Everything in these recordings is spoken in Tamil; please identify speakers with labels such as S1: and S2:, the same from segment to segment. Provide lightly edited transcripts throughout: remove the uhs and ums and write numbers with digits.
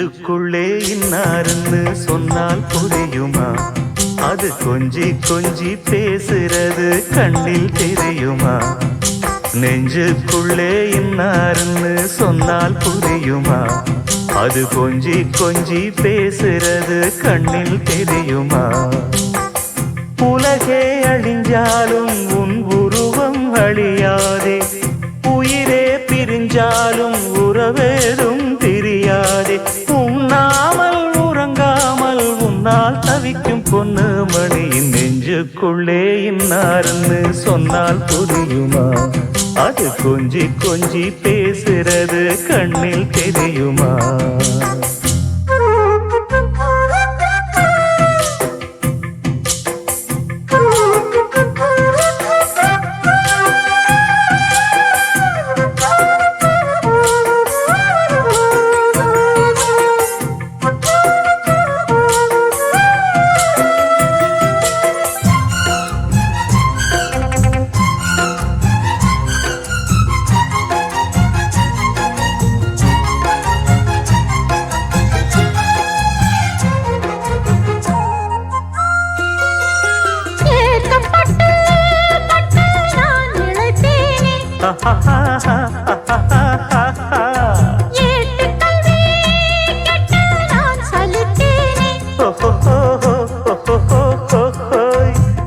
S1: நெஞ்சுக்குள்ளே இன்னாருன்னு சொன்னால் புரியுமா? அது கொஞ்சி கொஞ்சி பேசுறது கண்ணில் தெரியுமா? நெஞ்சுக்குள்ளே இன்னாருன்னு சொன்னால் புரியுமா? அது கொஞ்சி கொஞ்சி பேசுறது கண்ணில் தெரியுமா? உலகே அழிஞ்சாலும் உன் உருவம் அழியாதே, உயிரே பிரிஞ்சாலும் உறவேதும் தெரியாதே. உண்ணாமல் உறங்காமல் உன்னால் தவிக்கும் பொண்ணு மணியின் நெஞ்சுக்குள்ளே இன்னாருன்னு சொன்னால் புரியுமா? அது கொஞ்சி கொஞ்சி பேசுறது கண்ணில் தெரியுமா?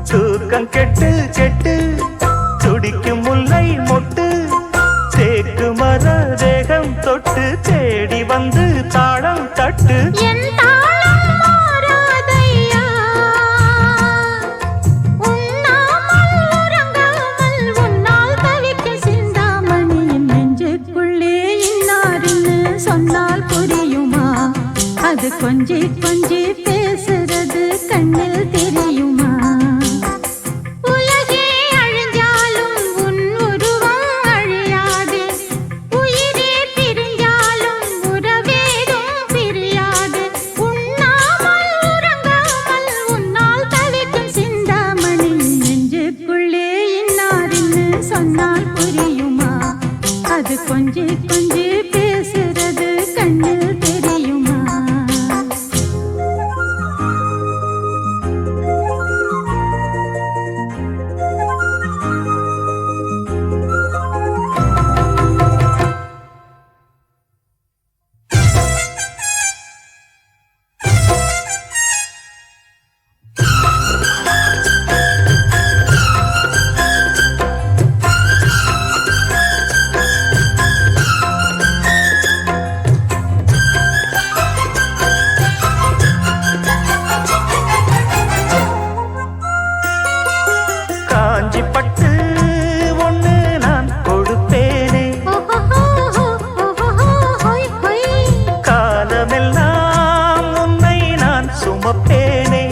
S1: தூக்கம் கெட்டு கெட்டு துடிக்கும் முல்லை மொட்டு, தேக்கு மர தேகம் தொட்டு தேடி வந்து தாளம் தட்டு.
S2: சொன்னால் புரியுமா? அது கொஞ்சி கொஞ்சி பேசுறது கண்ணில் தெரியுமா? உலகே அழிஞ்சாலும் உன் உருவம் அழியாதே, உயிரே பிரிஞ்சாலும் உறவேதும் பிரியாது. உண்ணாமல் உறங்காமல் உன்னால் தவிக்கும் சிந்தாமணி நெஞ்சுக்குள்ளே இன்னாருன்னு சொன்னால் புரியுமா? அது கொஞ்சி கொஞ்சி பேசுறது கண்ணில் தெரியுமா?
S1: பட்டு ஒண்ணு நான் கொடுப்பேனே, காலமெல்லாம் உன்னை நான் சுமப்பேனே.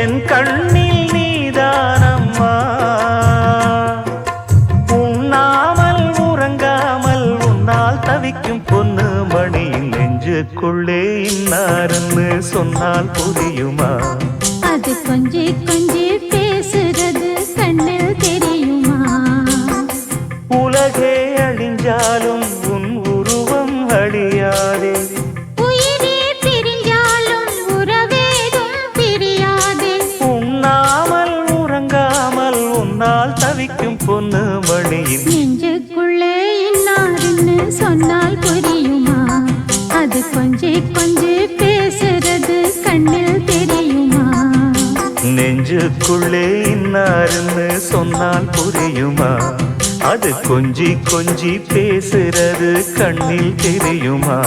S1: என் கண்ணில் நீதானம்மா, தவிக்கும் பொண்ணு மணியின் நெஞ்சுக்குள்ளே இன்னாருன்னு சொன்னால் புரியுமா?
S2: அது கொஞ்சி கொஞ்சி பேசுறது கண்ணில் தெரியுமா?
S1: உலகே அழிஞ்சாலும் உன் உருவம் அழியாதே,
S2: உயிரே பிரிஞ்சாலும் உறவேதும் பிரியாதே.
S1: உண்ணாமல் உறங்காமல் உன்னால் தவிக்கும் பொண்ணு மணியின்
S2: நெஞ்சுக்குள்ளே இன்னாருன்னு சொன்னால் புரியுமா? அது கொஞ்சி கொஞ்சி பேசுறது கண்ணில் தெரியுமா?
S1: நெஞ்சுக்குள்ளே இன்னாருன்னு சொன்னால் புரியுமா? அது கொஞ்சி கொஞ்சி பேசுறது கண்ணில் தெரியுமா?